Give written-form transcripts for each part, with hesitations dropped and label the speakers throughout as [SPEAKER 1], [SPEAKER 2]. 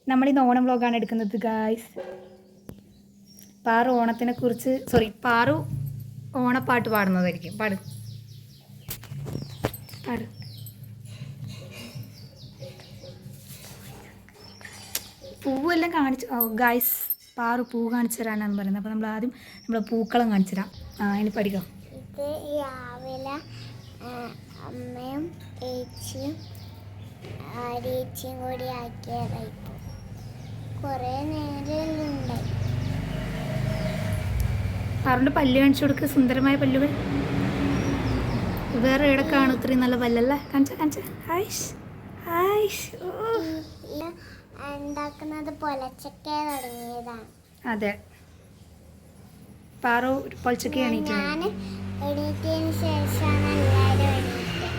[SPEAKER 1] നമ്മളിന്ന് ഓണം വ്ലോഗാണ് എടുക്കുന്നത് ഗായ്സ്. പാറു ഓണത്തിനെ കുറിച്ച് പാറു ഓണപ്പാട്ട് പാടുന്നതായിരിക്കും. പാട് പാട്. പൂവെല്ലാം കാണിച്ച് ഗായ്സ്, പാറു പൂ കാണിച്ചു തരാനാണ് പറയുന്നത്. അപ്പോൾ നമ്മൾ ആദ്യം നമ്മൾ പൂക്കളം കാണിച്ചു തരാം. ഇനി പഠിക്കാം.
[SPEAKER 2] ഇത് രാവിലെ അമ്മയും ഏച്ചിയും കൂടി ആക്കിയതായി. കുറേ നേരമുണ്ടായി.
[SPEAKER 1] പാറുൻ്റെ പല്ല് കാണിച്ചു കൊടുക്കുക. സുന്ദരമായ പല്ലുകൾ. വേറെ എവിടെ കാണും ഇത്രയും നല്ല പല്ലല്ലേ? കാണിച്ച ഹായ്ഷ് ഹായ്ഷ്.
[SPEAKER 2] ഉണ്ടാക്കുന്നത് പൊലച്ചക്ക തുടങ്ങിയതാണ്.
[SPEAKER 1] അതെ, പാറു പൊലച്ചക്ക
[SPEAKER 2] ഞാൻ എണീറ്റതിന് ശേഷമാണ് എല്ലാവരും എണീറ്റത്.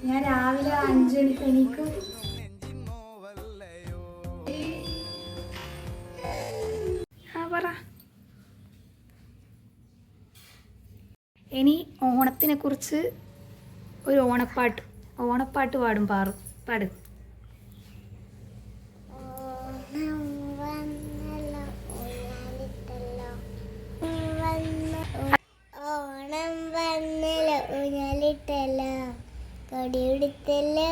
[SPEAKER 1] ഞാൻ രാവിലെ 5 മണിക്ക് എണീക്കും. പറ. ഇനി ഓണത്തിനെ കുറിച്ച് ഒരു ഓണപ്പാട്ട് പാടും പാറു. പാട്.
[SPEAKER 2] ഓണം വന്നല്ലോ ഊഞ്ഞാലിട്ടല്ലോ കൊടിയുടുത്തല്ലോ.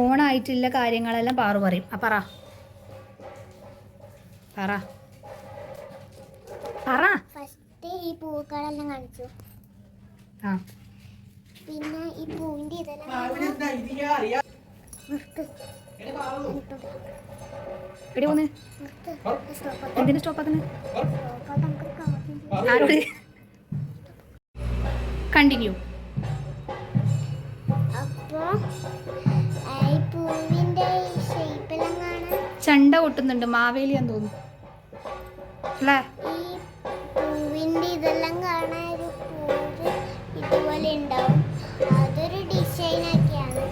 [SPEAKER 1] ഓണായിട്ടുള്ള കാര്യങ്ങളെല്ലാം പാറു പറയും. പറ പറ പറ.
[SPEAKER 2] ഫസ്റ്റ് ഈ പൂക്കളെല്ലാം കാണിച്ചു. പിന്നെ ഈ പൂവിന്റെ
[SPEAKER 1] എന്തിനു സ്റ്റോപ്പ് ആക്കുന്നത്? ആരോട്? കണ്ടിന്യൂ.
[SPEAKER 2] അപ്പോ ഈ പൂവിന്റെ ഷേപ്പെല്ലാം കാണാൻ
[SPEAKER 1] ചണ്ട കൊട്ടുന്നുണ്ട്. മാവേലിയാന്ന് തോന്നുന്നു അല്ലേ?
[SPEAKER 2] ഈ പൂവിന്റെ ഇതെല്ലാം കാണാൻ ഒരു പൂവ് ഇതുപോലെ ഉണ്ടാവും. അതൊരു ഡിസൈൻ ഒക്കെയാണ്.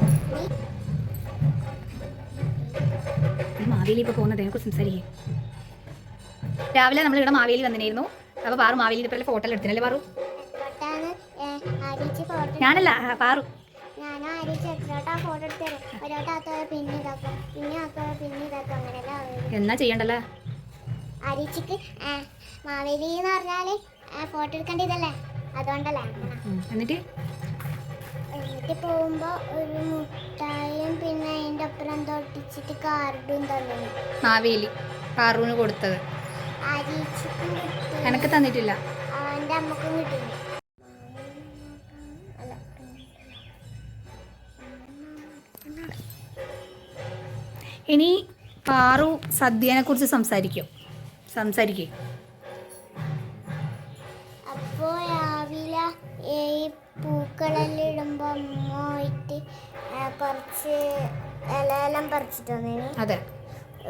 [SPEAKER 1] മാവേലി ഇപ്പോൾ പോകുന്നതിനെ കുറിച്ച് സംസാരിക്കും. രാവിലെ നമ്മൾ ഇവിടെ മാവേലി വന്നിരുന്നു. അപ്പോൾ പാറു മാവേലിയുടെ പോലെ ഫോട്ടോ എടുത്തിനല്ലേ പാറു? ഞാനല്ല, പാറു.
[SPEAKER 2] ഞാനും ആരിച്ച് എത്രോട്ടാ ഫോട്ടോ എടുത്തത്. ഒരോട്ടാത്ത പിന്നെ ഇതാക്കും, പിന്നെ ആക്കുക, പിന്നെ ഇതാക്കും, അങ്ങനെയല്ല.
[SPEAKER 1] എന്നാ ചെയ്യണ്ടല്ലേ?
[SPEAKER 2] ആരിച്ചിക്ക് മാവേലി എന്ന് പറഞ്ഞാല് ഫോട്ടോ എടുക്കേണ്ടതല്ലേ, അതുകൊണ്ടല്ലേ.
[SPEAKER 1] എന്നിട്ട്
[SPEAKER 2] പോകുമ്പോ ഒരു മുട്ടായും പിന്നെ അതിന്റെ ഒപ്പം എന്തോ ഒട്ടിച്ചിട്ട് കാർഡും തന്നു.
[SPEAKER 1] മാവേലി പാറുവിന് കൊടുത്തത്
[SPEAKER 2] ആരിച്ചിക്കും കിട്ടി.
[SPEAKER 1] എനക്ക് തന്നിട്ടില്ല.
[SPEAKER 2] എൻ്റെ അമ്മക്കും കിട്ടില്ല.
[SPEAKER 1] ഇനി പാറു സദ്യനെ കുറിച്ച് സംസാരിക്കേ.
[SPEAKER 2] അപ്പോൾ രാവിലെ ഈ പൂക്കളെല്ലാം ഇടുമ്പോൾ അമ്മ പോയിട്ട് കുറച്ച് ഇലയെല്ലാം പറിച്ചിട്ട് വന്നേന്.
[SPEAKER 1] അതെ,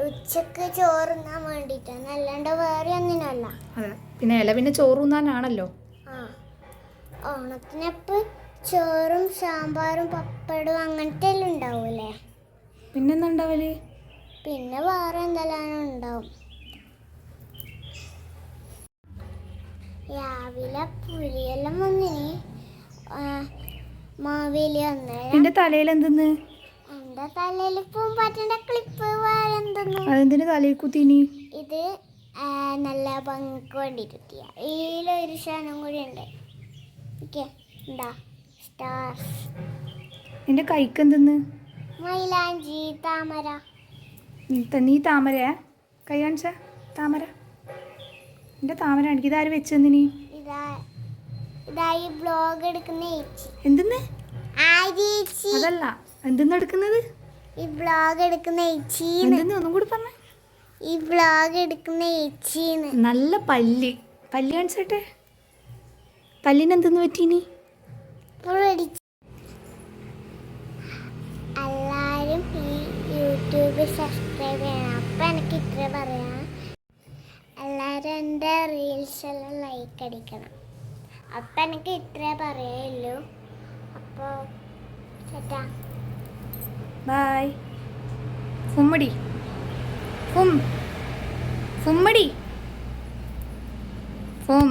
[SPEAKER 2] ഉച്ചക്ക് ചോറുന്നാൻ വേണ്ടിയിട്ടാണ്, അല്ലാണ്ട് വേറെ ഒന്നിനല്ല.
[SPEAKER 1] അതെ, പിന്നെ ഇല പിന്നെ ചോറുന്നാനാണല്ലോ.
[SPEAKER 2] ഓണത്തിനപ്പം ചോറും സാമ്പാറും പപ്പടും അങ്ങനത്തെ എല്ലാം ഉണ്ടാവൂലേ.
[SPEAKER 1] പിന്നെന്താ ഉണ്ടാവല്?
[SPEAKER 2] പിന്നെ വേറെ എന്തെല്ലാം ഉണ്ടാവും. രാവിലെ പുലിയെല്ലാം വന്നിന്, മാവേലി വന്നേ.
[SPEAKER 1] എന്റെ തലയിൽ എന്തെന്ന്?
[SPEAKER 2] എന്റെ തലയിൽ പൂമ്പാറ്റന്റെ ക്ലിപ്പ് വേറെന്തെന്നു.
[SPEAKER 1] അതെന്തിനു തലയിൽ കുത്തീനി?
[SPEAKER 2] ഇത് നല്ല ഭംഗിക്ക് വേണ്ടിട്ട് ഇതിലൊരു സാധനം കൂടി ഉണ്ട്. എന്താ സ്റ്റാർസ്.
[SPEAKER 1] എന്റെ കൈക്ക് എന്തെന്ന്?
[SPEAKER 2] മൈലാഞ്ചി, താമര.
[SPEAKER 1] നീ താമരയാ? കൈ കാണിച്ച താമര. എന്റെ താമര എനിക്ക് ഇതാര് വെച്ചെന്നിനി?
[SPEAKER 2] ഇതായി ബ്ലോഗ് എടുക്കുന്ന ഏച്ചി.
[SPEAKER 1] എന്തെന്ന്?
[SPEAKER 2] ആരിച്ചി.
[SPEAKER 1] അതല്ല, എന്തെന്ന് എടുക്കുന്നത്?
[SPEAKER 2] ഈ ബ്ലോഗ് എടുക്കുന്ന ഏച്ചി.
[SPEAKER 1] ഒന്നും കൂടി പറഞ്ഞ.
[SPEAKER 2] ഈ ബ്ലോഗ് എടുക്കുന്ന ഏച്ചിന്ന്.
[SPEAKER 1] നല്ല പല്ല് കാണിച്ചട്ടെ. പല്ലിന് എന്തെന്ന് പറ്റീനി?
[SPEAKER 2] എല്ലാവരും ഈ യൂട്യൂബ് സബ്സ്ക്രൈബ് ചെയ്യണം. അപ്പം എനിക്ക് ഇത്ര പറയാം. എല്ലാവരും എൻ്റെ റീൽസ് എല്ലാം ലൈക്ക് അടിക്കണം. അപ്പം എനിക്ക് ഇത്രേ പറയുള്ളൂ. അപ്പോൾ ചേട്ടാ
[SPEAKER 1] ബൈ. ഫുമ്മടി ഫുമ്മടി ഫും.